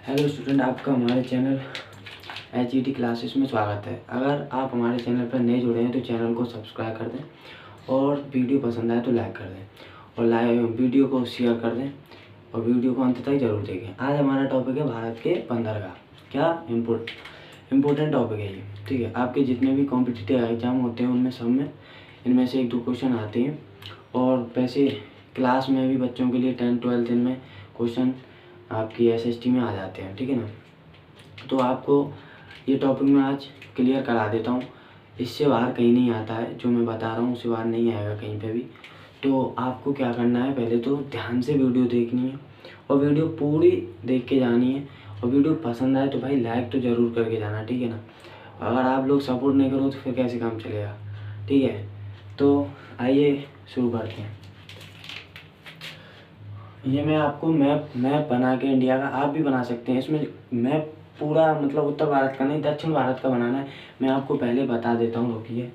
Hello student, आपका हमारे channel HET classes में स्वागत है। अगर आप हमारे चैनल पर नए जुड़े हैं तो चैनल को सब्सक्राइब कर दें और वीडियो पसंद आए तो लाइक कर दें और वीडियो को शेयर कर दें और वीडियो को अंत तक जरूर देखें। आज हमारा टॉपिक है भारत के बंदरगाह। क्या इम्पोर्टेंट टॉपिक है ये, ठीक है। आपके जितने भी कॉम्पिटिटिव एग्जाम होते हैं उनमें सब में इनमें से 1-2 क्वेश्चन आते हैं और वैसे क्लास में भी बच्चों के लिए 10-12 दिन में क्वेश्चन आपकी SST में आ जाते हैं, ठीक है ना। तो आपको ये टॉपिक मैं आज क्लियर करा देता हूँ। इससे बाहर कहीं नहीं आता है, जो मैं बता रहा हूँ उससे बाहर नहीं आएगा कहीं पे भी। तो आपको क्या करना है, पहले तो ध्यान से वीडियो देखनी है और वीडियो पूरी देख के जानी है। और वीडियो पसंद आए तो भाई लाइक तो ज़रूर करके जाना, ठीक है ना। अगर आप लोग सपोर्ट नहीं करो तो फिर कैसे काम चलेगा, ठीक है। तो आइए शुरू करते हैं। ये मैं आपको मैप बना के इंडिया का, आप भी बना सकते हैं। इसमें मैप पूरा मतलब उत्तर भारत का नहीं, दक्षिण भारत का बनाना है। मैं आपको पहले बता देता हूँ, रुकिए।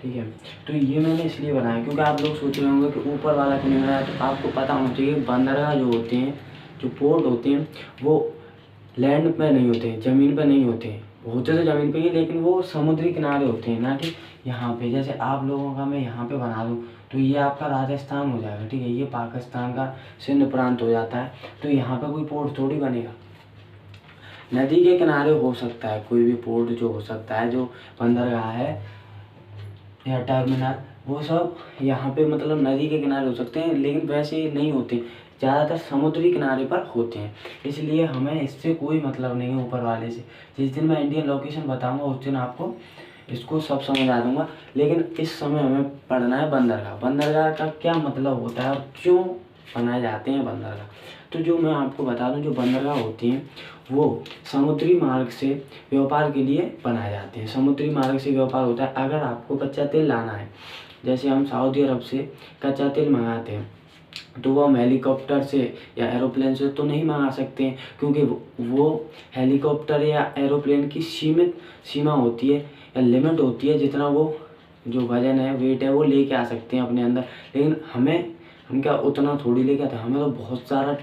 ठीक है, तो ये मैंने इसलिए बनाया क्योंकि आप लोग सोच रहे होंगे कि ऊपर वाला क्यों नहीं बनाया। तो आपको पता होना चाहिए बंदरगाह जो होते हैं, जो पोर्ट होते हैं, वो लैंड पे नहीं होते हैं, ज़मीन पे नहीं होते हैं। होते तो ज़मीन पे ही, लेकिन वो समुद्री किनारे होते हैं, ना कि यहाँ पे। जैसे आप लोगों का मैं यहाँ पे बना दूँ तो ये आपका राजस्थान हो जाएगा, ठीक है। ये पाकिस्तान का सिंध प्रांत हो जाता है। तो यहाँ पे कोई पोर्ट थोड़ी बनेगा। नदी के किनारे हो सकता है कोई भी पोर्ट, जो हो सकता है, जो बंदरगाह है या टर्मिनल, वो सब यहाँ पे मतलब नदी के किनारे हो सकते हैं, लेकिन वैसे नहीं होते। ज़्यादातर समुद्री किनारे पर होते हैं। इसलिए हमें इससे कोई मतलब नहीं है ऊपर वाले से। जिस दिन मैं इंडियन लोकेशन बताऊंगा उस दिन आपको इसको सब समझा दूंगा। लेकिन इस समय हमें पढ़ना है बंदरगाह। बंदरगाह का क्या मतलब होता है और क्यों बनाए जाते हैं बंदरगाह। तो जो मैं आपको बता दूं, जो बंदरगाह होती हैं वो समुद्री मार्ग से व्यापार के लिए बनाए जाते हैं। समुद्री मार्ग से व्यापार होता है। अगर आपको कच्चा तेल लाना है, जैसे हम सऊदी अरब से कच्चा तेल मंगाते हैं, तो वो हम हेलीकॉप्टर से या एरोप्लेन से तो नहीं मंगा सकते हैं, क्योंकि वो हेलीकॉप्टर या एरोप्लेन की सीमित सीमा होती है या लिमिट होती है, जितना वो जो वजन है, वेट है, वो लेके आ सकते हैं अपने अंदर। लेकिन हम क्या उतना थोड़ी लेके आते हैं, हमें तो बहुत सारा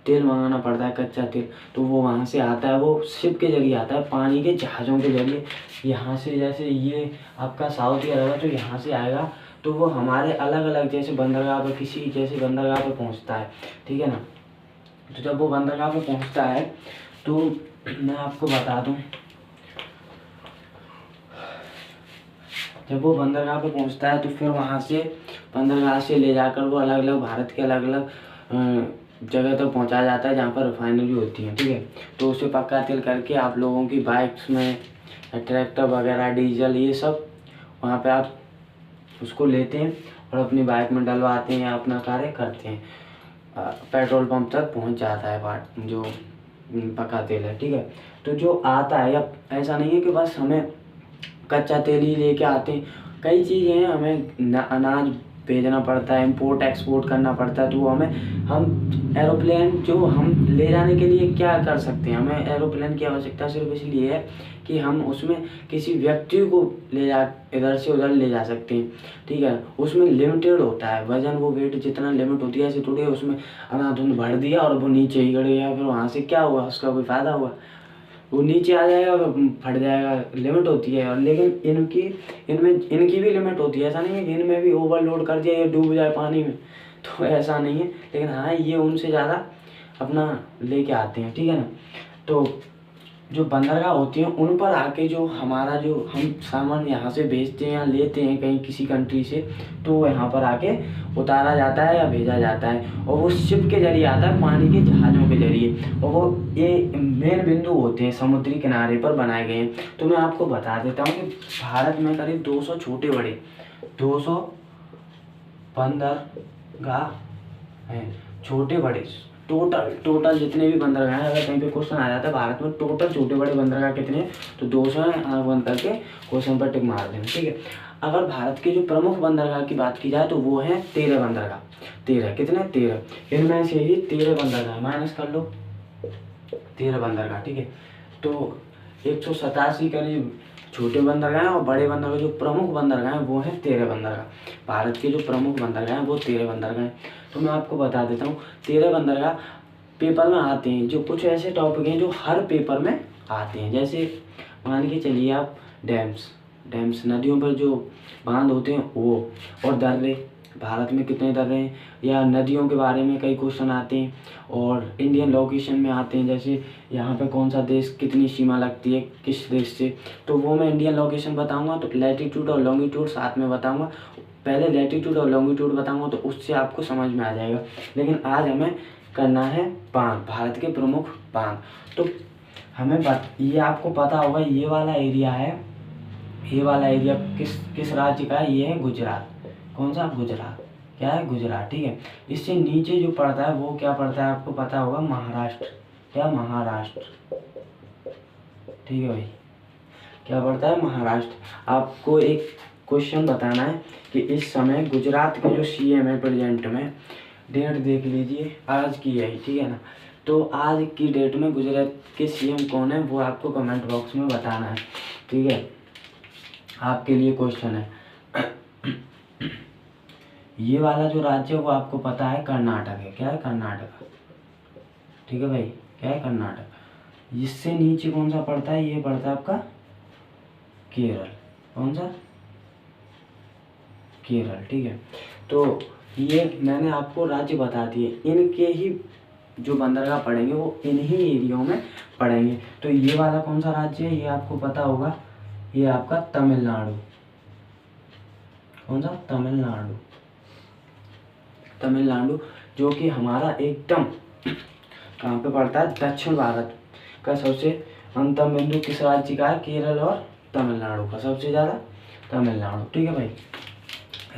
तेल मंगाना पड़ता है, कच्चा तेल। तो वो वहाँ से आता है, वो शिप के जरिए आता है, पानी के जहाज़ों के जरिए। यहाँ से जैसे ये आपका सऊदी अरब है तो यहाँ से आएगा, तो वो हमारे अलग अलग जैसे बंदरगाह पर, किसी जैसे बंदरगाह पर पहुँचता है, ठीक है ना। तो जब वो बंदरगाह पर पहुँचता है तो मैं आपको बता दूँ, जब वो बंदरगाह पे पहुंचता है तो फिर वहाँ से बंदरगाह से ले जाकर वो अलग अलग भारत के अलग अलग जगह तक पहुंचाया जाता है, जहाँ पर रिफाइनरी होती है, ठीक है। तो उसे पक्का तेल करके आप लोगों की बाइक्स में, ट्रैक्टर वगैरह, डीजल, ये सब वहाँ पे आप उसको लेते हैं और अपनी बाइक में डलवाते हैं या अपना कार्य करते हैं। पेट्रोल पंप तक पहुँच जाता है जो पक्का तेल है, ठीक है। तो जो आता है, या ऐसा नहीं है कि बस हमें कच्चा तेल ही लेके आते हैं। कई चीज़ें हैं, हमें अनाज भेजना पड़ता है, इंपोर्ट एक्सपोर्ट करना पड़ता है। तो हम एरोप्लेन जो हम ले जाने के लिए क्या कर सकते हैं, हमें एरोप्लेन की आवश्यकता सिर्फ इसलिए है कि हम उसमें किसी व्यक्ति को ले जा, इधर से उधर ले जा सकते हैं, ठीक है। उसमें लिमिटेड होता है वजन, वो वेट जितना लिमिट होती है। ऐसे थोड़ी उसमें अनाधुन भर दिया और वो नीचे ही गड़ गया, फिर वहाँ से क्या हुआ, उसका कोई फ़ायदा हुआ? वो नीचे आ जाएगा, फट जाएगा। लिमिट होती है। और लेकिन इनकी भी लिमिट होती है। ऐसा नहीं है कि इनमें भी ओवरलोड कर दिया ये डूब जाए पानी में, तो ऐसा नहीं है। लेकिन हाँ, ये उनसे ज़्यादा अपना लेके आते हैं, ठीक है ना। तो जो बंदरगाह होती हैं उन पर आके जो हमारा जो हम सामान यहाँ से भेजते हैं या लेते हैं कहीं किसी कंट्री से, तो वो यहाँ पर आके उतारा जाता है या भेजा जाता है। और वो शिप के जरिए आता है, पानी के जहाज़ों के जरिए। और वो ये मेन बिंदु होते हैं, समुद्री किनारे पर बनाए गए हैं। तो मैं आपको बता देता हूँ कि भारत में करीब 200 छोटे बड़े 200 बंदरगाह हैं, छोटे बड़े टोटल टोटल जितने भी बंदरगाह हैं, अगर कहीं पे क्वेश्चन आ जाता है भारत में टोटल छोटे बड़े बंदरगाह कितने हैं, तो 200 हैं, आँख बंद करके क्वेश्चन पर टिक मार देना, ठीक है। अगर भारत के जो प्रमुख बंदरगाह की बात की जाए तो वो है 13 बंदरगाह। 13 कितने, 13, इनमें से ही 13 बंदरगाह माइनस कर लो, 13 बंदरगाह, ठीक है। तो 187 करीब छोटे बंदरगाह हैं और बड़े बंदरगाह जो प्रमुख बंदरगाह हैं वो हैं 13 बंदरगाह। भारत के जो प्रमुख बंदरगाह हैं वो 13 बंदरगाह हैं। तो मैं आपको बता देता हूँ 13 बंदरगाह पेपर में आते हैं। जो कुछ ऐसे टॉपिक हैं जो हर पेपर में आते हैं, जैसे मान के चलिए आप डैम्स नदियों पर जो बांध होते हैं वो, और दर्रे, भारत में कितने दर्रे हैं, या नदियों के बारे में कई क्वेश्चन आते हैं, और इंडियन लोकेशन में आते हैं, जैसे यहाँ पे कौन सा देश कितनी सीमा लगती है किस देश से, तो वो मैं इंडियन लोकेशन बताऊंगा, तो लैटीट्यूड और लॉन्गिट्यूड साथ में बताऊंगा। पहले लैटीट्यूड और लॉन्गिट्यूड बताऊंगा तो उससे आपको समझ में आ जाएगा, लेकिन आज हमें करना है बांध, भारत के प्रमुख बांध। तो हमें ये आपको पता होगा ये वाला एरिया है, ये वाला एरिया किस राज्य का है, ये है गुजरात। कौन सा, गुजरात, क्या है, गुजरात, ठीक है। इससे नीचे जो पड़ता है वो क्या पड़ता है आपको पता होगा, महाराष्ट्र, क्या, महाराष्ट्र, ठीक है भाई, क्या पड़ता है, महाराष्ट्र। आपको एक क्वेश्चन बताना है कि इस समय गुजरात के जो सीएम है प्रेजेंट में, डेट देख लीजिए आज की है, ठीक है ना। तो आज की डेट में गुजरात के सीएम कौन है वो आपको कमेंट बॉक्स में बताना है, ठीक है। आपके लिए क्वेश्चन है ये वाला जो राज्य है वो आपको पता है कर्नाटक है, क्या है, कर्नाटक, ठीक है भाई, क्या है, कर्नाटक। इससे नीचे कौन सा पड़ता है, ये पड़ता है आपका केरल, कौन सा, केरल, ठीक है। तो ये मैंने आपको राज्य बता दिए, इनके ही जो बंदरगाह पड़ेंगे वो इन्हीं एरियाओं में पड़ेंगे। तो ये वाला कौन सा राज्य है, ये आपको पता होगा, ये आपका तमिलनाडु, कौन सा, तमिलनाडु, तमिलनाडु, जो कि हमारा एकदम कहाँ पे पड़ता है, दक्षिण भारत का सबसे अंतिम बिंदु किस राज्य का है, केरल और तमिलनाडु का, सबसे ज़्यादा तमिलनाडु, ठीक है भाई।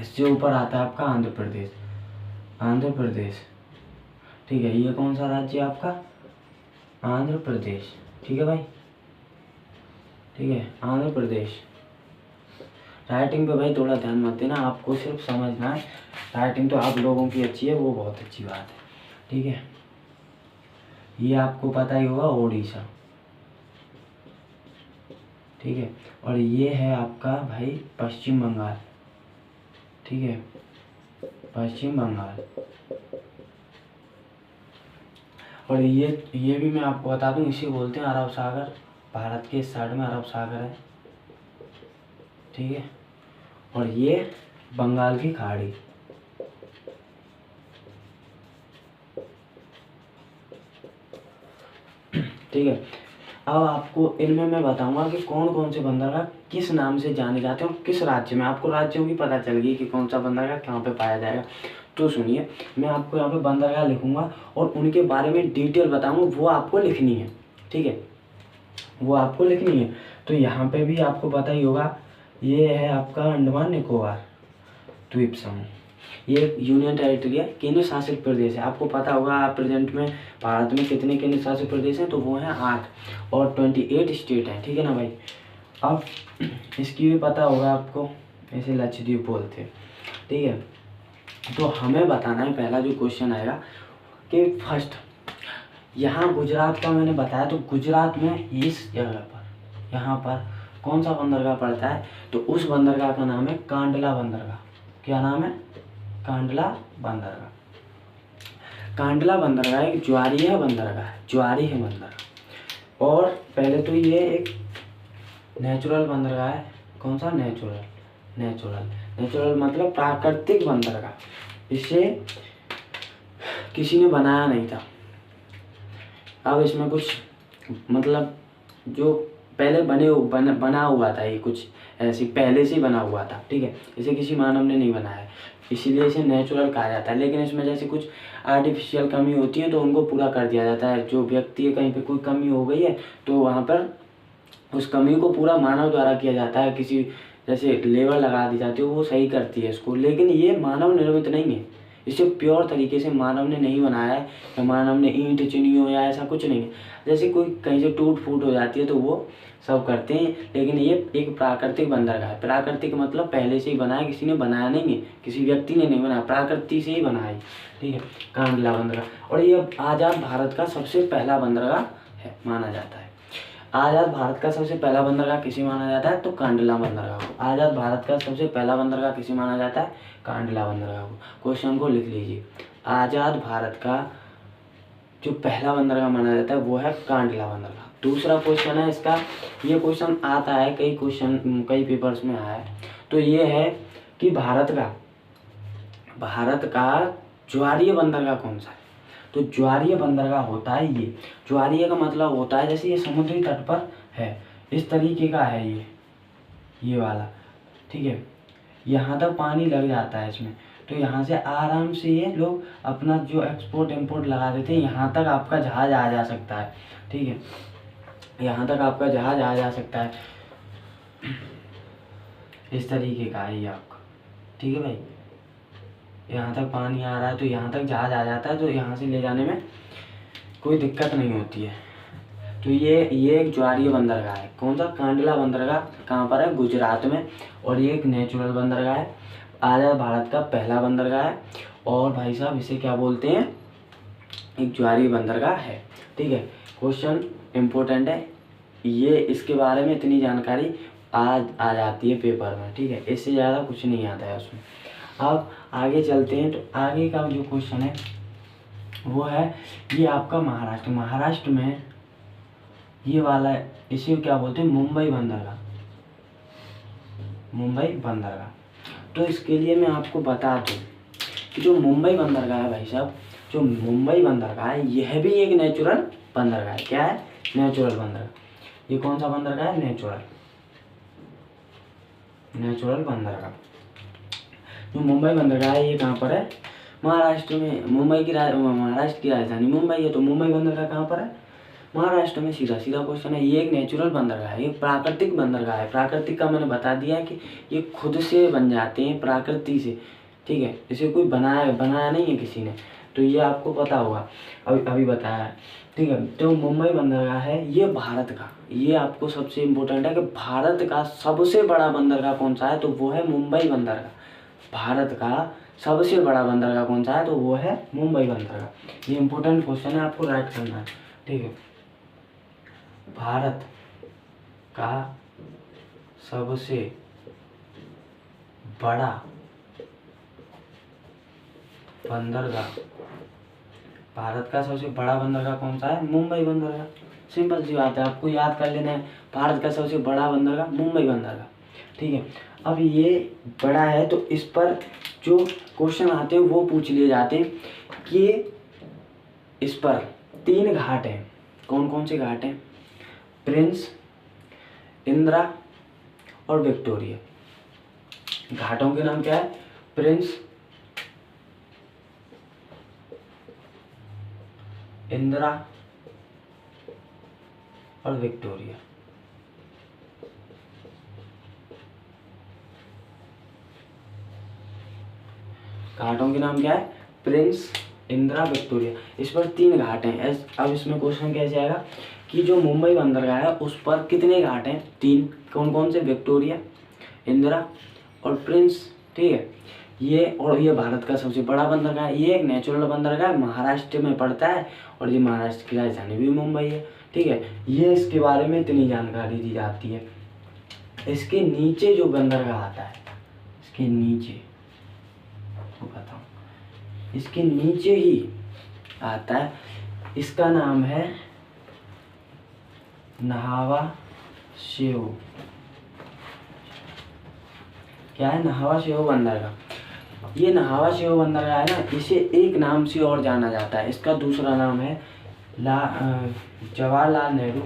इससे ऊपर आता है आपका आंध्र प्रदेश, आंध्र प्रदेश, ठीक है। ये कौन सा राज्य है आपका, आंध्र प्रदेश, ठीक है भाई, ठीक है, आंध्र प्रदेश। राइटिंग पे भाई थोड़ा ध्यान मत देना, आपको सिर्फ समझना है। राइटिंग तो आप लोगों की अच्छी है, वो बहुत अच्छी बात है, ठीक है। ये आपको पता ही होगा, ओडिशा, ठीक है। और ये है आपका भाई पश्चिम बंगाल, ठीक है, पश्चिम बंगाल। और ये भी मैं आपको बता दूं, इसे बोलते हैं अरब सागर, भारत के इस साइड में अरब सागर है, ठीक है। और ये बंगाल की खाड़ी, ठीक है। अब आपको इनमें मैं बताऊंगा कि कौन कौन से बंदरगाह किस नाम से जाने जाते हैं और किस राज्य में। आपको राज्यों की पता चल गई कि कौन सा बंदरगाह कहाँ पे पाया जाएगा। तो सुनिए, मैं आपको यहाँ पे बंदरगाह लिखूंगा और उनके बारे में डिटेल बताऊंगा, वो आपको लिखनी है, ठीक है, वो आपको लिखनी है। तो यहाँ पे भी आपको पता ही होगा, ये है आपका अंडमान निकोबार द्वीप समूह, ये यूनियन टेरिटरी है, केंद्र शासित प्रदेश है। आपको पता होगा प्रेजेंट में भारत में कितने केंद्र शासित प्रदेश हैं, तो वो हैं 8 और 28 स्टेट हैं, ठीक है ना भाई। अब इसकी भी पता होगा आपको, ऐसे लक्षद्वीप बोलते हैं, ठीक है। तो हमें बताना है, पहला जो क्वेश्चन आएगा कि फर्स्ट यहाँ गुजरात का मैंने बताया, तो गुजरात में इस जगह पर यहाँ पर कौन सा बंदरगाह पड़ता है, तो उस बंदरगाह का नाम है कांडला बंदरगाह। क्या नाम है, कांडला बंदरगाह। कांडला बंदरगाह एक ज्वारीय बंदरगाह है, ज्वारीय बंदरगाह। और पहले तो ये एक नेचुरल बंदरगाह है, कौन सा, नेचुरल मतलब प्राकृतिक बंदरगाह, इसे किसी ने बनाया नहीं था। अब इसमें कुछ मतलब जो पहले बना हुआ था, ये कुछ ऐसी पहले से ही बना हुआ था, ठीक है, इसे किसी मानव ने नहीं बनाया, इसीलिए इसे नेचुरल कहा जाता है। लेकिन इसमें जैसे कुछ आर्टिफिशियल कमी होती है तो उनको पूरा कर दिया जाता है। जो व्यक्ति कहीं पे कोई कमी हो गई है तो वहाँ पर उस कमी को पूरा मानव द्वारा किया जाता है, किसी जैसे लेबर लगा दी जाती है, वो सही करती है इसको। लेकिन ये मानव निर्मित नहीं है, इसे प्योर तरीके से मानव ने नहीं बनाया है, या मानव ने ईंट चुनी हो या ऐसा कुछ नहीं है। जैसे कोई कहीं से टूट फूट हो जाती है तो वो सब करते हैं, लेकिन ये एक प्राकृतिक बंदरगाह है। प्राकृतिक मतलब पहले से ही बना है, किसी ने बनाया नहीं है, किसी व्यक्ति ने नहीं बनाया, प्रकृति से ही बना है। ठीक है, कांडला बंदरगाह। और ये आज़ाद भारत का सबसे पहला बंदरगाह है माना जाता है। आज़ाद भारत का सबसे पहला बंदरगाह किसे माना जाता है? तो कांडला बंदरगाह को। आज़ाद भारत का सबसे पहला बंदरगाह किसे माना जाता है? कांडला बंदरगाह को। क्वेश्चन को लिख लीजिए, आज़ाद भारत का जो पहला बंदरगाह माना जाता है वो है कांडला बंदरगाह। दूसरा क्वेश्चन है इसका, ये क्वेश्चन आता है कई पेपर्स में आया है, तो ये है कि भारत का ज्वारीय बंदरगाह कौन सा है? तो ज्वारीय बंदरगाह होता है ये। ज्वारीय का मतलब होता है जैसे ये समुद्री तट पर है, इस तरीके का है ये वाला। ठीक है, यहाँ तक पानी लग जाता है इसमें, तो यहाँ से आराम से ये लोग अपना जो एक्सपोर्ट इम्पोर्ट लगा देते हैं, यहाँ तक आपका जहाज आ जा सकता है। ठीक है, यहाँ तक आपका जहाज आ जा सकता है, इस तरीके का है ये आपका। ठीक है भाई, यहाँ तक पानी आ रहा है तो यहाँ तक जहाज आ जाता है, तो यहाँ से ले जाने में कोई दिक्कत नहीं होती है। तो ये एक ज्वारीय बंदरगाह है। कौन सा? कांडला बंदरगाह। कहाँ पर है? गुजरात में। और ये एक नेचुरल बंदरगाह है, आज़ाद भारत का पहला बंदरगाह है, और भाई साहब इसे क्या बोलते हैं? एक ज्वारीय बंदरगाह है। ठीक है, क्वेश्चन इम्पोर्टेंट है ये, इसके बारे में इतनी जानकारी आ जाती है पेपर में। ठीक है, इससे ज़्यादा कुछ नहीं आता है उसमें। अब आगे चलते हैं, तो आगे का जो क्वेश्चन है वो है ये आपका महाराष्ट्र में ये वाला है, इसे क्या बोलते हैं? मुंबई बंदरगाह। मुंबई बंदरगाह। तो इसके लिए मैं आपको बता दूं कि जो मुंबई बंदरगाह है भाई साहब, जो मुंबई बंदरगाह है यह भी एक नेचुरल बंदरगाह है। क्या है? नेचुरल बंदरगाह। ये कौन सा बंदरगाह है? नेचुरल बंदरगाह। जो मुंबई बंदरगाह है ये कहाँ पर है? महाराष्ट्र में। महाराष्ट्र की राजधानी मुंबई है, तो मुंबई बंदरगाह कहाँ पर है? महाराष्ट्र में। सीधा क्वेश्चन है। ये एक नेचुरल बंदरगाह है, ये प्राकृतिक बंदरगाह है। प्राकृतिक का मैंने बता दिया है कि ये खुद से बन जाते हैं, प्रकृति से। ठीक है, इसे कोई बनाया नहीं है किसी ने, तो ये आपको पता होगा, अभी बताया है। ठीक है, तो मुंबई बंदरगाह है ये भारत का, ये आपको सबसे इम्पोर्टेंट है कि भारत का सबसे बड़ा बंदरगाह कौन सा है? तो वो है मुंबई बंदरगाह। भारत का सबसे बड़ा बंदरगाह कौन सा है? तो वो है मुंबई बंदरगाह। ये इम्पोर्टेंट क्वेश्चन है, आपको राइट करना है। ठीक है, भारत का सबसे बड़ा बंदरगाह, भारत का सबसे बड़ा बंदरगाह कौन सा है? मुंबई बंदरगाह। सिंपल सी बात है, आपको याद कर लेना है, भारत का सबसे बड़ा बंदरगाह मुंबई बंदरगाह। ठीक है, अब ये बड़ा है तो इस पर जो क्वेश्चन आते हैं वो पूछ लिए जाते हैं कि इस पर 3 घाट हैं। कौन कौन से घाट हैं? प्रिंस, इंदिरा और विक्टोरिया। घाटों के नाम क्या है? प्रिंस, इंदिरा और विक्टोरिया। घाटों के नाम क्या है? Prince, Indira, Victoria. इस पर 3 घाट हैं। अब इसमें क्वेश्चन कैसे आएगा कि जो मुंबई बंदरगाह है उस पर कितने घाट हैं? 3। कौन कौन से? विक्टोरिया, इंदिरा और प्रिंस। ठीक है, ये भारत का सबसे बड़ा बंदरगाह है। ये एक नेचुरल बंदरगाह है, महाराष्ट्र में पड़ता है, और ये महाराष्ट्र की राजधानी भी मुंबई है। ठीक है, ये इसके बारे में इतनी जानकारी दी जाती है। इसके नीचे जो बंदरगाह आता है, इसके नीचे बताऊं, इसके नीचे ही आता है, इसका नाम है न्हावा शेव। क्या है? न्हावा शेव बंदरगाह। ये न्हावा शेव बंदरगाह है ना, इसे एक नाम से और जाना जाता है। इसका दूसरा नाम है जवाहरलाल नेहरू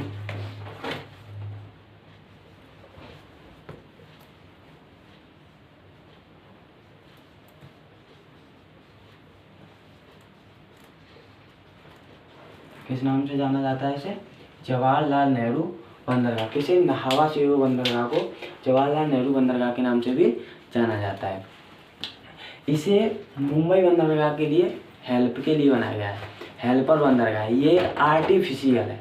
किस नाम से जाना जाता है? इसे जवाहरलाल नेहरू बंदरगाह। किसे? न्हावा शेव बंदरगाह को जवाहरलाल नेहरू बंदरगाह के नाम से भी जाना जाता है। इसे मुंबई बंदरगाह के लिए हेल्प के लिए बनाया गया है, हेल्पर बंदरगाह। ये आर्टिफिशियल है,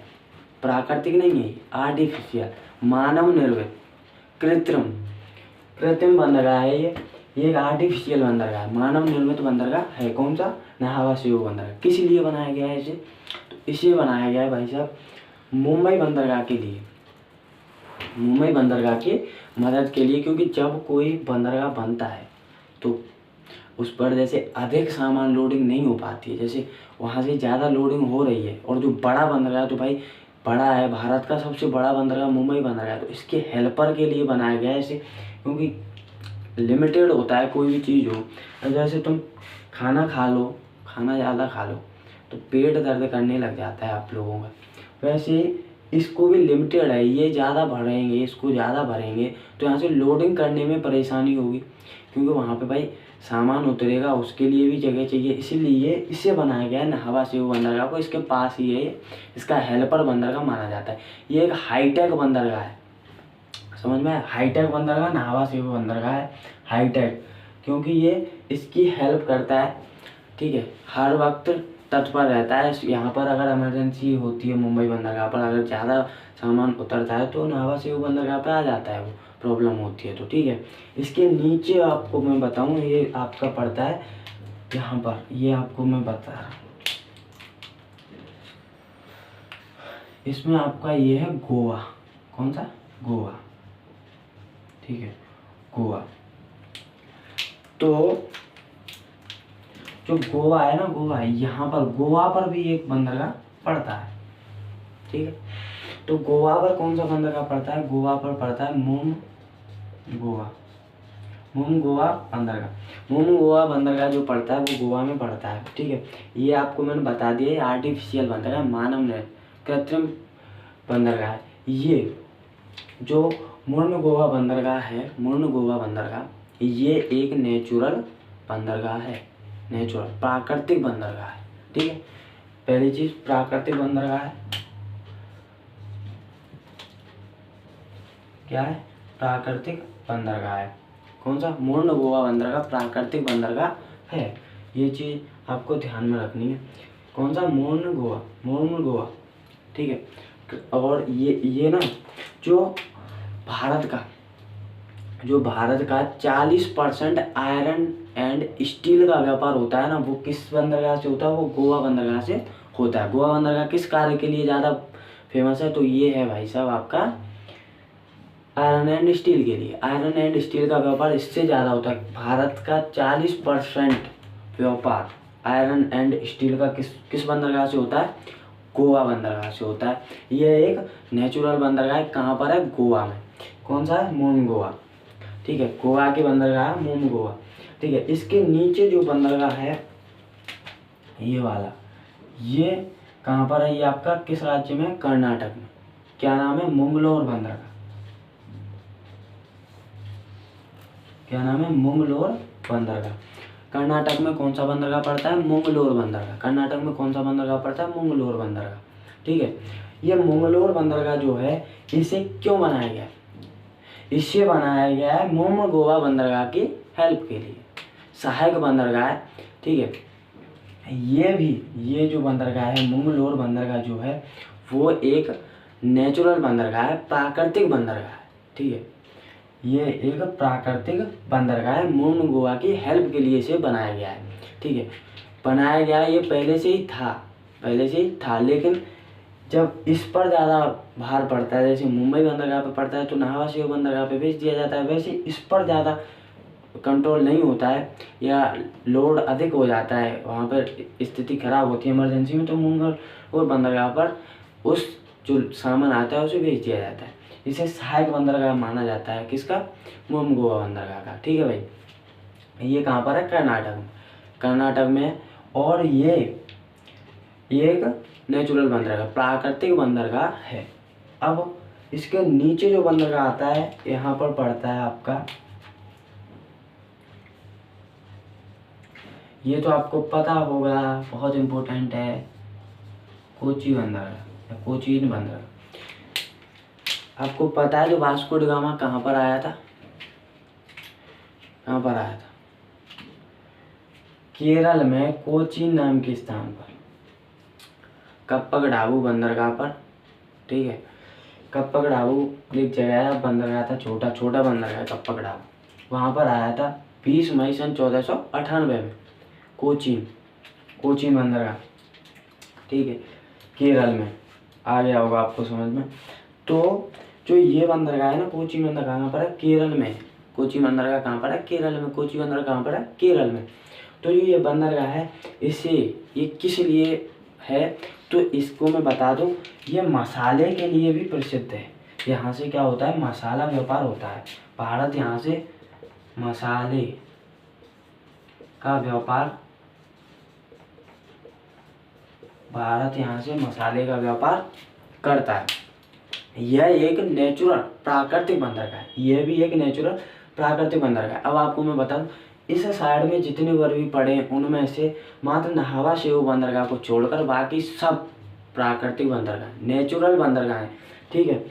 प्राकृतिक नहीं है, आर्टिफिशियल मानव निर्मित कृत्रिम कृत्रिम बंदरगाह है। ये एक आर्टिफिशियल बंदरगाह है, मानव निर्मित बंदरगाह है। कौन सा? नाहवा शेहू बंदरगाह। किस लिए बनाया गया है इसे? तो इसे बनाया गया है भाई साहब मुंबई बंदरगाह के लिए, मुंबई बंदरगाह की मदद के लिए। क्योंकि जब कोई बंदरगाह बनता है तो उस पर जैसे अधिक सामान लोडिंग नहीं हो पाती है, जैसे वहाँ से ज़्यादा लोडिंग हो रही है और जो बड़ा बंदरगाह तो भाई बड़ा है, भारत का सबसे बड़ा बंदरगाह मुंबई बंदरगाह है, तो इसके हेल्पर के लिए बनाया गया है इसे। क्योंकि लिमिटेड होता है कोई भी चीज़ हो, अब जैसे तुम खाना खा लो, खाना ज़्यादा खा लो तो पेट दर्द करने लग जाता है आप लोगों का, वैसे इसको भी लिमिटेड है, ये ज़्यादा भरेंगे, इसको ज़्यादा भरेंगे तो यहाँ से लोडिंग करने में परेशानी होगी, क्योंकि वहाँ पे भाई सामान उतरेगा, उसके लिए भी जगह चाहिए। इसीलिए इसे बनाया गया है नाहवा शेहू बंदरगाह को, इसके पास ही है, इसका हेल्पर बंदरगाह माना जाता है। ये एक हाईटेक बंदरगाह है, समझ में आया? हाईटेक बंदरगाह नाहवा शेहू बंदरगाह है, हाईटेक, क्योंकि ये इसकी हेल्प करता है, ठीक है, हर वक्त तत्पर रहता है। यहाँ पर अगर इमरजेंसी होती है मुंबई बंदरगाह पर, अगर ज़्यादा सामान उतरता है तो नाहवा शेहू बंदरगाह पे आ जाता है, वो प्रॉब्लम होती है तो, ठीक है। इसके नीचे आपको मैं बताऊँ, ये आपका पड़ता है यहाँ पर, ये आपको मैं बता रहा हूँ, इसमें आपका ये है गोवा। कौन सा? गोवा, ठीक है, गोवा। तो जो गोवा है ना, गोवा है, यहाँ पर गोवा पर भी एक बंदरगाह पड़ता है, ठीक है। तो गोवा पर कौन सा बंदरगाह पड़ता है? गोवा पर पड़ता है मुम गोवा, मुम गोवा बंदरगाह। मुम गोवा बंदरगाह जो पड़ता है वो गोवा में पड़ता है, ठीक है। ये आपको मैंने बता दिया, आर्टिफिशियल बंदरगाह, मानव निर्मित कृत्रिम बंदरगाह है। ये जो मुर्न गोवा बंदरगाह है, मुर्न गोवा बंदरगाह, ये एक नेचुरल बंदरगाह है, नेचुरल प्राकृतिक बंदरगाह है, ठीक है। पहली चीज प्राकृतिक बंदरगाह है, क्या है? प्राकृतिक बंदरगाह है। कौन सा? मुर्न गोवा बंदरगाह प्राकृतिक बंदरगाह है, ये चीज आपको ध्यान में रखनी है। कौन सा? मुर्न गोवा, मुर्न गोवा, ठीक है। और ये ना जो भारत का 40% आयरन एंड स्टील का व्यापार होता है ना, वो किस बंदरगाह से होता है? वो गोवा बंदरगाह से होता है। गोवा बंदरगाह किस कार्य के लिए ज़्यादा फेमस है? तो ये है भाई साहब आपका आयरन एंड स्टील के लिए। आयरन एंड स्टील का व्यापार इससे ज़्यादा होता है। भारत का 40% व्यापार आयरन एंड स्टील का किस बंदरगाह से होता है? गोवा बंदरगाह से होता है। यह एक नेचुरल बंदरगाह कहाँ पर है? गोवा में। कौन सा है? मुम गोवा, ठीक है, गोवा की बंदरगाह मुम गोवा, ठीक है। इसके नीचे जो बंदरगाह है ये वाला, ये कहाँ पर है? ये आपका किस राज्य में? कर्नाटक में। क्या नाम है? मंगलोर बंदरगाह। क्या नाम है? मंगलोर बंदरगाह। कर्नाटक में कौन सा बंदरगाह पड़ता है? मंगलोर बंदरगाह। कर्नाटक में कौन सा बंदरगाह पड़ता है? मंगलोर बंदरगाह, ठीक है। ये मंगलोर बंदरगाह जो है, इसे क्यों बनाया गया है? इसे बनाया गया है मुम गोवा बंदरगाह की हेल्प के लिए, सहायक बंदरगाह है, ठीक है। ये जो बंदरगाह है मंगलोर बंदरगाह जो है, वो एक नेचुरल बंदरगाह है, प्राकृतिक बंदरगाह है, ठीक है। ये एक प्राकृतिक बंदरगाह है, मुम गोवा की हेल्प के लिए इसे बनाया गया है, ठीक है। बनाया गया ये पहले से ही था, लेकिन जब इस पर ज़्यादा भार पड़ता है, जैसे मुंबई बंदरगाह पे पड़ता है तो नाहवा शेहू बंदरगाह पे भेज दिया जाता है, वैसे इस पर ज़्यादा कंट्रोल नहीं होता है या लोड अधिक हो जाता है, वहाँ पर स्थिति खराब होती है इमरजेंसी में, तो मंगलोर बंदरगाह पर उस जो सामान आता है उसे भेज दिया जाता है। इसे सहायक बंदरगाह माना जाता है, किसका? मुम गोवा बंदरगाह का, ठीक है भाई। ये कहाँ पर है? कर्नाटक में। और ये एक नेचुरल बंदरगाह, प्राकृतिक बंदरगाह है। अब इसके नीचे जो बंदरगाह आता है यहाँ पर पड़ता है आपका, ये तो आपको पता होगा, बहुत इम्पोर्टेंट है, कोची बंदरगाह या कोचीन बंदरगाह। आपको पता है जो वास्को डी गामा कहाँ पर आया था? कहाँ पर आया था? केरल में कोचीन नाम के स्थान पर कप्पगडावु बंदरगाह पर, ठीक है। कप्पगडावु एक जगह है, बंदरगाह था, छोटा छोटा बंदरगाह कप्पगडावु। वहाँ पर आया था 20 मई सन 1498 में कोचीन बंदरगाह, ठीक है, केरल में। आ गया होगा आपको समझ में। तो जो ये बंदरगाह है ना, कोचीन बंदरगाह कहाँ पर है? केरल में। कोचीन बंदरगाह कहाँ पर है? केरल में। कोचीन बंदरगाह कहाँ पर है? केरल में। तो ये बंदरगाह है, ये किस लिए है? तो इसको मैं बता दूं, ये मसाले के लिए भी प्रसिद्ध है। यहाँ से क्या होता है? मसाला व्यापार होता है। भारत यहाँ से मसाले का व्यापार करता है। यह एक नेचुरल प्राकृतिक बंदरगाह है। यह भी एक नेचुरल प्राकृतिक बंदरगाह है। अब आपको मैं बता दूं, इस साइड में जितने वर भी पड़े हैं उनमें से मात्र न्हावा शेऊ बंदरगाह को छोड़कर बाकी सब प्राकृतिक बंदरगाह, नेचुरल बंदरगाह है, ठीक है।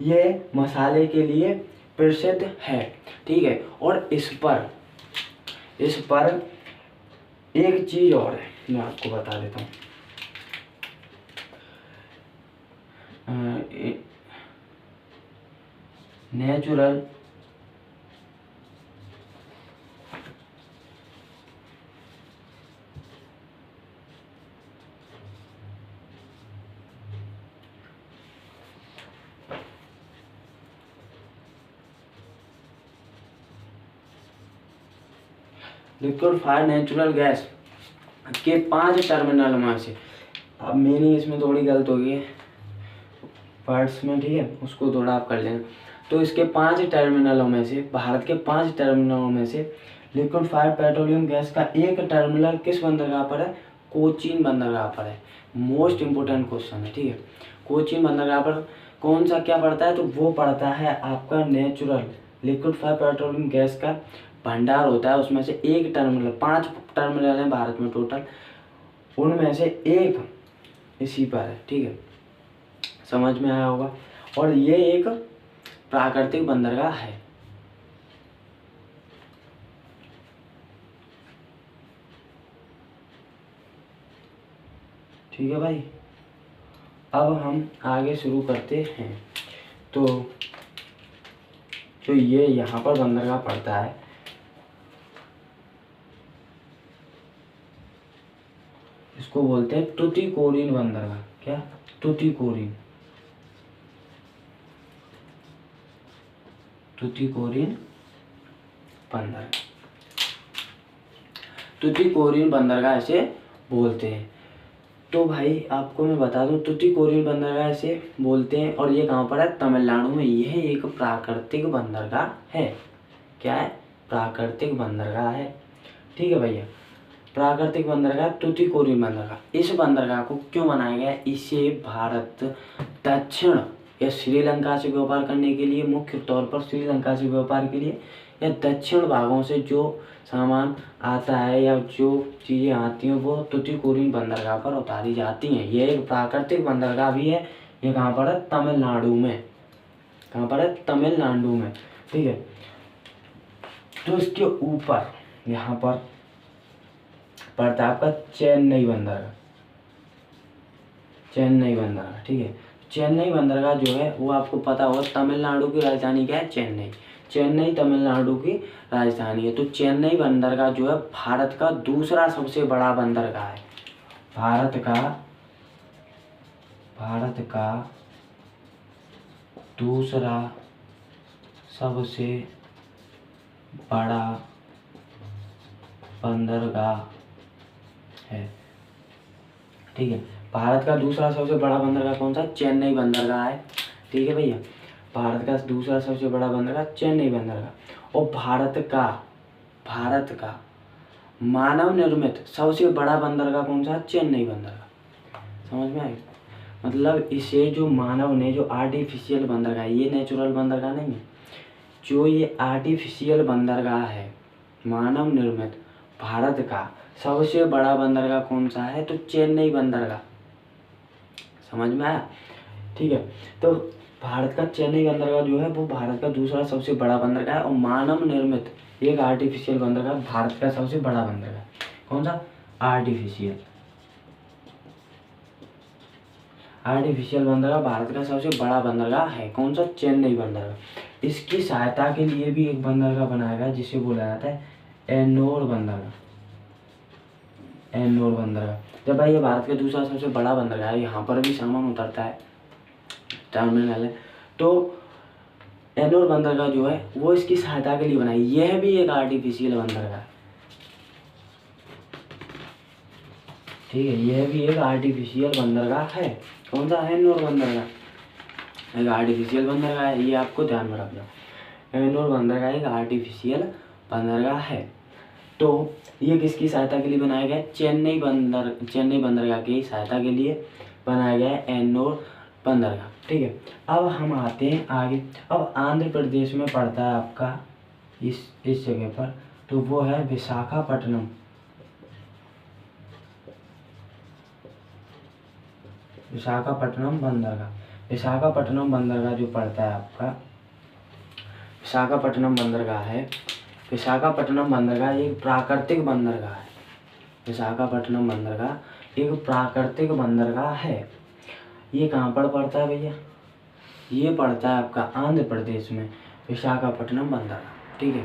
ये मसाले के लिए प्रसिद्ध है, ठीक है। और इस पर एक चीज और है, मैं आपको बता देता हूँ। नेचुरल लिक्विफाइड नेचुरल गैस के 5 टर्मिनल में से, अब मेरी इसमें थोड़ी गलत हो गई है वर्ड्स में, ठीक है, उसको थोड़ा आप कर लेना। तो इसके 5 टर्मिनलों में से, भारत के 5 टर्मिनलों में से लिक्विफाइड पेट्रोलियम गैस का एक टर्मिनल किस बंदरगाह पर है? कोचीन बंदरगाह पर है। मोस्ट इम्पोर्टेंट क्वेश्चन है, ठीक है। कोचीन बंदरगाह पर कौन सा क्या पड़ता है? तो वो पड़ता है आपका नेचुरल लिक्विफाइड पेट्रोलियम गैस का भंडार होता है। उसमें से एक टर्मिनल, 5 टर्मिनल हैं भारत में टोटल, उनमें से एक इसी पर है, ठीक है, समझ में आया होगा। और ये एक प्राकृतिक बंदरगाह है। ठीक है भाई, अब हम आगे शुरू करते हैं। तो जो ये यहाँ पर बंदरगाह पड़ता है, इसको बोलते हैं टुटीकोरिन बंदरगाह। क्या? टुटीकोरिन बंदरगाह, टुटीकोरिन बंदरगाह ऐसे बोलते हैं। तो भाई आपको मैं बता दूं, टुटीकोरिन बंदरगाह ऐसे बोलते हैं। और ये कहाँ पर है? तमिलनाडु में। यह एक प्राकृतिक बंदरगाह है। क्या है? प्राकृतिक बंदरगाह है, ठीक है भैया। प्राकृतिक बंदरगाह टुटीकोरिन बंदरगाह। इस बंदरगाह को क्यों बनाया गया? इसे भारत दक्षिण या श्रीलंका से व्यापार करने के लिए, मुख्य तौर पर श्रीलंका से व्यापार के लिए, या दक्षिण भागों से जो सामान आता है या जो चीज़ें आती हैं वो टुटीकोरिन बंदरगाह पर उतारी जाती हैं। यह एक प्राकृतिक बंदरगाह भी है। ये कहाँ पर है? तमिलनाडु में। कहाँ पर है? तमिलनाडु में, ठीक है। तो इसके ऊपर यहाँ पर पड़ता है आपका चेन्नई बंदरगाह। चेन्नई बंदरगाह, ठीक है। चेन्नई बंदरगाह जो है वो आपको पता होगा, तमिलनाडु की राजधानी क्या है? चेन्नई। चेन्नई तमिलनाडु की राजधानी है। तो चेन्नई बंदरगाह जो है भारत का दूसरा सबसे बड़ा बंदरगाह है। भारत का दूसरा सबसे बड़ा बंदरगाह है, ठीक है। भारत का दूसरा सबसे बड़ा बंदरगाह कौन सा? चेन्नई बंदरगाह है, ठीक है भैया। भारत का दूसरा सबसे बड़ा बंदरगाह चेन्नई बंदरगाह। और भारत का मानव निर्मित सबसे बड़ा बंदरगाह कौन सा? चेन्नई बंदरगाह। समझ में आई? मतलब इसे जो मानव ने, जो आर्टिफिशियल बंदरगाह, ये नेचुरल बंदरगाह नहीं है, जो ये आर्टिफिशियल बंदरगाह है, मानव निर्मित, भारत का सबसे बड़ा बंदरगाह कौन सा है? तो चेन्नई बंदरगाह। समझ में आया? ठीक है। तो भारत का चेन्नई बंदरगाह जो है वो भारत का दूसरा सबसे बड़ा बंदरगाह है। और मानव निर्मित एक आर्टिफिशियल बंदरगाह भारत का सबसे बड़ा बंदरगाह कौन सा? आर्टिफिशियल। आर्टिफिशियल बंदरगाह भारत का सबसे बड़ा बंदरगाह है। कौन सा? चेन्नई बंदरगाह। इसकी सहायता के लिए भी एक बंदरगाह बनाया गया जिसे बोला जाता है एन्नोर बंदरगाह। एन्नोर बंदरगाह। जब भाई ये भारत का दूसरा सबसे बड़ा बंदरगाह है, यहाँ पर भी सामान उतरता है, टर्मिनल है। तो एन्नोर बंदरगाह जो है वो इसकी सहायता के लिए बनाई। यह भी एक आर्टिफिशियल बंदरगाह है, ठीक है, यह भी एक आर्टिफिशियल बंदरगाह है। कौन सा? एन्नोर बंदरगाह एक आर्टिफिशियल बंदरगाह है, ये आपको ध्यान में रखना। एन्नोर बंदरगाह एक आर्टिफिशियल बंदरगाह है। तो ये किसकी सहायता के लिए बनाया गया? चेन्नई बंदरगाह की सहायता के लिए बनाया गया है एन्नोर बंदरगाह, ठीक है। अब हम आते हैं आगे। अब आंध्र प्रदेश में पड़ता है आपका इस जगह पर, तो वो है विशाखापट्टनम। विशाखापट्टनम बंदरगाह। विशाखापट्टनम बंदरगाह जो पड़ता है आपका, विशाखापट्टनम बंदरगाह है। विशाखापट्टनम बंदरगाह एक प्राकृतिक बंदरगाह है। विशाखापट्टनम बंदरगाह एक प्राकृतिक बंदरगाह है। ये कहाँ पर पड़ता है भैया? ये पड़ता है आपका आंध्र प्रदेश में, विशाखापट्टनम बंदरगाह, ठीक है।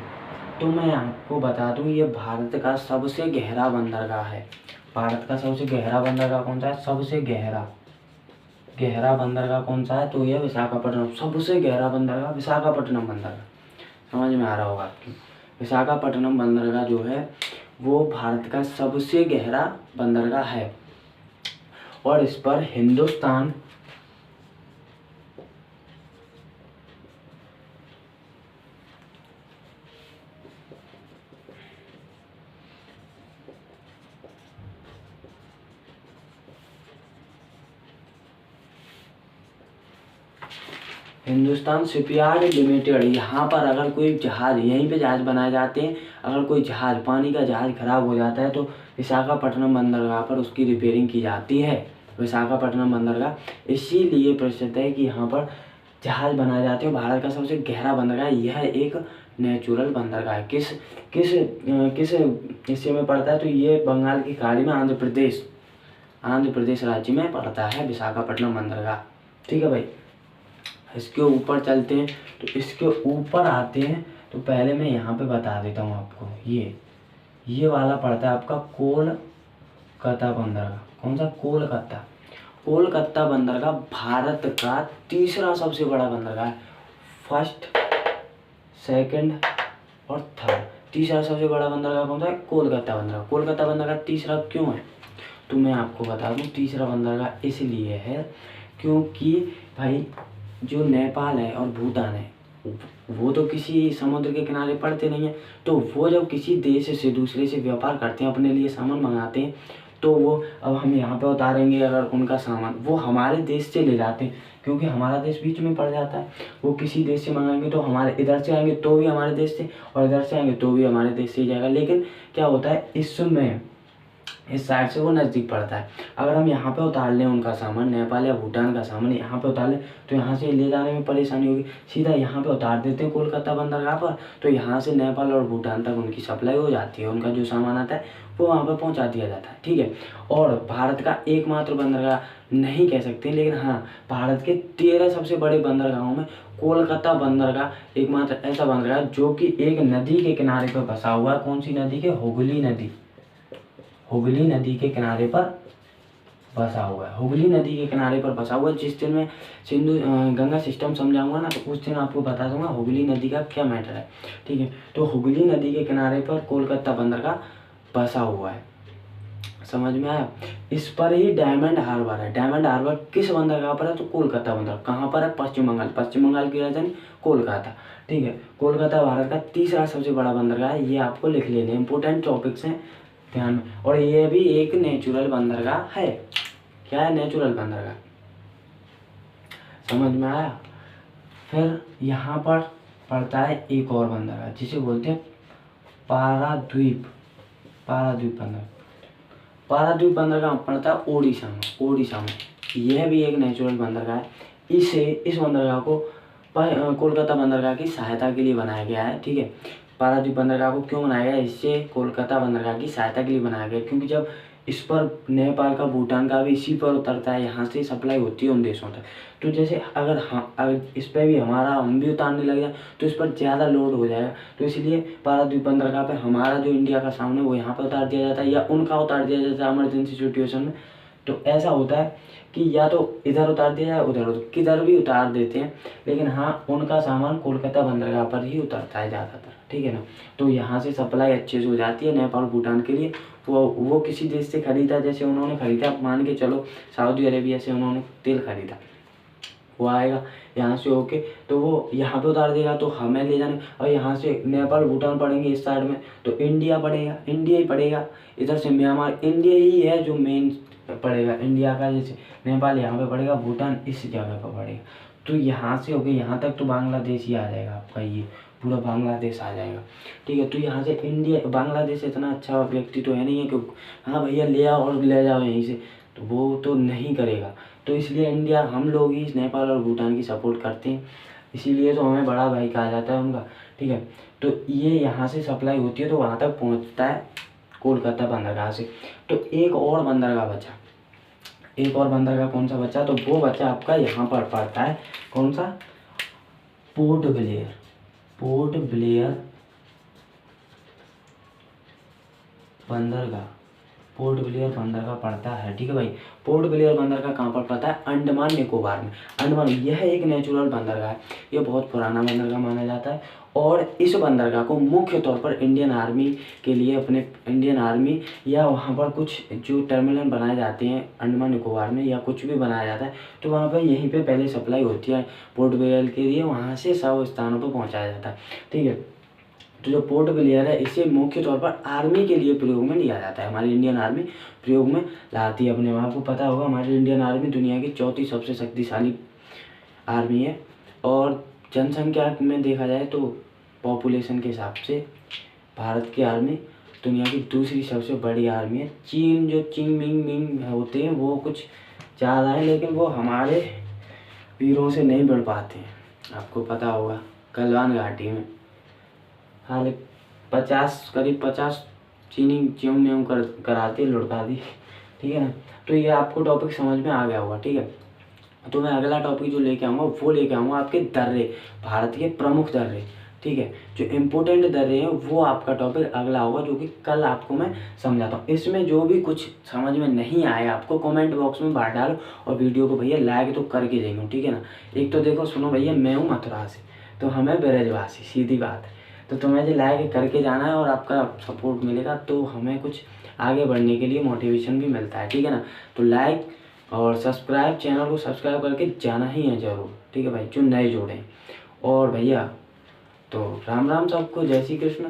तो मैं आपको बता दूं, ये भारत का सबसे गहरा बंदरगाह है। भारत का सबसे गहरा बंदरगाह कौन सा है? सबसे गहरा बंदरगाह कौन सा है? तो ये विशाखापट्टनम। सबसे गहरा बंदरगाह विशाखापट्टनम बंदरगाह। समझ में आ रहा होगा आपको। विशाखापट्टनम बंदरगाह जो है वो भारत का सबसे गहरा बंदरगाह है और इस पर हिंदुस्तान शिपयार्ड लिमिटेड, यहाँ पर अगर कोई जहाज़, यहीं पे जहाज़ बनाए जाते हैं। अगर कोई जहाज़, पानी का जहाज़ खराब हो जाता है तो विशाखापट्टनम बंदरगाह पर उसकी रिपेयरिंग की जाती है। विशाखापट्टनम बंदरगाह इसीलिए प्रसिद्ध है कि यहाँ पर जहाज़ बनाए जाते हैं। भारत का सबसे गहरा बंदरगाह, यह एक नेचुरल बंदरगाह है। किस किस किस हिस्से में पड़ता है? तो ये बंगाल की खाड़ी में, आंध्र प्रदेश राज्य में पड़ता है विशाखापट्टनम बंदरगाह, ठीक है भाई। इसके ऊपर चलते हैं, तो इसके ऊपर आते हैं। तो पहले मैं यहाँ पे बता देता हूँ आपको, ये वाला पड़ता है आपका कोलकाता बंदरगाह। कौन सा? कोलकाता बंदरगाह भारत का तीसरा सबसे बड़ा बंदरगाह है। फर्स्ट, सेकंड और थर्ड, तीसरा सबसे बड़ा बंदरगाह कौन सा है? कोलकाता बंदरगाह। कोलकाता बंदरगाह तीसरा क्यों है? तो मैं आपको बता दूं, तीसरा बंदरगाह इसलिए है क्योंकि भाई जो नेपाल है और भूटान है वो तो किसी समुद्र के किनारे पड़ते नहीं है। तो वो जब किसी देश से दूसरे से व्यापार करते हैं, अपने लिए सामान मंगाते हैं, तो वो अब हम यहाँ पे उतारेंगे अगर उनका सामान, वो हमारे देश से ले जाते हैं क्योंकि हमारा देश बीच में पड़ जाता है। वो किसी देश से मंगाएंगे तो हमारे इधर से आएंगे तो भी हमारे देश से, और इधर से आएंगे तो भी हमारे देश से ही जाएगा। लेकिन क्या होता है, इस साइड से वो नज़दीक पड़ता है। अगर हम यहाँ पे उतार लें उनका सामान, नेपाल या भूटान का सामान यहाँ पे उतार लें तो यहाँ से ले जाने में परेशानी होगी। सीधा यहाँ पे उतार देते हैं कोलकाता बंदरगाह पर, तो यहाँ से नेपाल और भूटान तक उनकी सप्लाई हो जाती है। उनका जो सामान आता है वो वहाँ पर पहुँचा दिया जाता है, ठीक है। और भारत का एकमात्र बंदरगाह नहीं कह सकते, लेकिन हाँ, भारत के 13 सबसे बड़े बंदरगाहों में कोलकाता बंदरगाह एकमात्र ऐसा बंदरगाह जो कि एक नदी के किनारे पर बसा हुआ है। कौन सी नदी के? हुगली नदी के किनारे पर बसा हुआ है। हुगली नदी के किनारे पर बसा हुआ है। जिस दिन मैं गंगा सिस्टम समझाऊंगा ना, तो उस दिन आपको बता दूंगा हुगली नदी का क्या मैटर है, ठीक है। तो हुगली नदी के किनारे पर कोलकाता बंदरगाह बसा हुआ है। समझ में आया? इस पर ही डायमंड हार्बर है। डायमंड हार्बर किस बंदरगाह पर है? तो कोलकाता बंदरगाह। कहाँ पर है? पश्चिम बंगाल की राजधानी कोलकाता, ठीक है। कोलकाता भारत का तीसरा सबसे बड़ा बंदरगाह है। ये आपको लिख लेने, इंपोर्टेंट टॉपिक्स हैं ध्यान में। और ये भी एक नेचुरल बंदरगाह है। क्या है? नेचुरल बंदरगाह। समझ में आया? फिर यहाँ पर पड़ता है एक और बंदरगाह जिसे बोलते हैं पाराद्वीप बंदरगाह। पाराद्वीप बंदरगाह पड़ता है ओडिशा में। यह भी एक नेचुरल बंदरगाह है। इस बंदरगाह को कोलकाता बंदरगाह की सहायता के लिए बनाया गया है, ठीक है। पारादीप बंदरगाह को क्यों बनाया गया, इससे कोलकाता बंदरगाह की सहायता के लिए बनाया गया, क्योंकि जब इस पर नेपाल का, भूटान का भी इसी पर उतरता है, यहाँ से सप्लाई होती है उन देशों तक। तो जैसे अगर इस पर भी हम भी उतारने लग जाए तो इस पर ज़्यादा लोड हो जाएगा। तो इसलिए पारादीप बंदरगाह पे हमारा जो इंडिया का सामान है वो यहाँ पर उतार दिया जाता है, या उनका उतार दिया जाता है इमरजेंसी सिचुएशन में। तो ऐसा होता है कि या तो इधर उतार दिया जाए, उधर किधर भी उतार देते हैं, लेकिन हाँ उनका सामान कोलकाता बंदरगाह पर ही उतरता है ज़्यादातर, ठीक है ना। तो यहाँ से सप्लाई अच्छे से हो जाती है नेपाल भूटान के लिए। वो किसी देश से खरीदा, जैसे उन्होंने खरीदा, मान के चलो सऊदी अरेबिया से उन्होंने तेल खरीदा, वो आएगा यहाँ से होके, तो वो यहाँ पे उतार देगा, तो हमें ले जाने, और यहाँ से नेपाल भूटान पड़ेंगे इस साइड में, तो इंडिया पड़ेगा, इंडिया ही पड़ेगा। इधर से म्यांमार, इंडिया ही है जो मेन पड़ेगा इंडिया का, जैसे नेपाल यहाँ पे पड़ेगा, भूटान इस जगह पर पड़ेगा। तो यहाँ से होके यहाँ तक तो बांग्लादेश ही आ जाएगा आपका, ये पूरा बांग्लादेश आ जाएगा, ठीक है। तो यहाँ से इंडिया, बांग्लादेश इतना अच्छा व्यक्ति तो है नहीं है कि हाँ भैया ले आओ और ले जाओ यहीं से, तो वो तो नहीं करेगा। तो इसलिए इंडिया, हम लोग ही नेपाल और भूटान की सपोर्ट करते हैं, इसीलिए तो हमें बड़ा भाई कहा जाता है उनका, ठीक है। तो ये यहाँ से सप्लाई होती है तो वहाँ तक पहुँचता है कोलकाता बंदरगाह से। तो एक और बंदरगाह बचा, एक और बंदरगाह कौन सा बचा, तो वो बचा आपका यहाँ पर पड़ता है, कौन सा, पोर्ट ब्लेयर। पोर्ट ब्लेयर बंदरगाह, पोर्ट ब्लेयर बंदरगाह पड़ता है, ठीक है भाई। पोर्ट ब्लेयर बंदरगाह कहाँ पर पड़ता है, अंडमान निकोबार में। अंडमान, यह एक नेचुरल बंदरगाह है, ये बहुत पुराना बंदरगाह माना जाता है, और इस बंदरगाह को मुख्य तौर पर इंडियन आर्मी के लिए, अपने इंडियन आर्मी या वहाँ पर कुछ जो टर्मिनल बनाए जाते हैं अंडमान निकोबार में, या कुछ भी बनाया जाता है, तो वहाँ पर यहीं पे पहले सप्लाई होती है पोर्ट ब्लेयर के लिए, वहाँ से सब स्थानों पर पहुँचाया जाता है, ठीक है। तो जो पोर्ट ब्लेयर है, इसे मुख्य तौर पर आर्मी के लिए प्रयोग में लिया जाता है, हमारी इंडियन आर्मी प्रयोग में लाती है अपने। आपको पता होगा हमारी इंडियन आर्मी दुनिया की चौथी सबसे शक्तिशाली आर्मी है, और जनसंख्या में देखा जाए तो पॉपुलेशन के हिसाब से भारत की आर्मी दुनिया की दूसरी सबसे बड़ी आर्मी है। चीन, जो चिंग मिंग मिंग होते हैं वो कुछ ज़्यादा है, लेकिन वो हमारे वीरों से नहीं बढ़ पाते हैं, आपको पता होगा गलवान घाटी में हाल 50 चीनी च्यों न्यों कराती लुढ़का दी, ठीक है ना। तो ये आपको टॉपिक समझ में आ गया होगा, ठीक है। तो मैं अगला टॉपिक जो लेके आऊँगा वो लेके आऊँगा आपके दर्रे, भारत के प्रमुख दर्रे, ठीक है। जो इम्पोर्टेंट दर्रे हैं वो आपका टॉपिक अगला होगा, जो कि कल आपको मैं समझाता हूँ। इसमें जो भी कुछ समझ में नहीं आया आपको कमेंट बॉक्स में बाहर डालो, और वीडियो को भैया लाइक तो करके जाइए, ठीक है ना। एक तो देखो सुनो भैया, मैं हूँ मथुरा से, तो हमें ब्रजवासी, सीधी बात है। तो तुम्हें जो लाइक करके जाना है, और आपका सपोर्ट मिलेगा तो हमें कुछ आगे बढ़ने के लिए मोटिवेशन भी मिलता है, ठीक है ना। तो लाइक और सब्सक्राइब, चैनल को सब्सक्राइब करके जाना ही है ज़रूर, ठीक है भाई, जो नए जोड़े। और भैया तो राम राम सबको, जय श्री कृष्ण।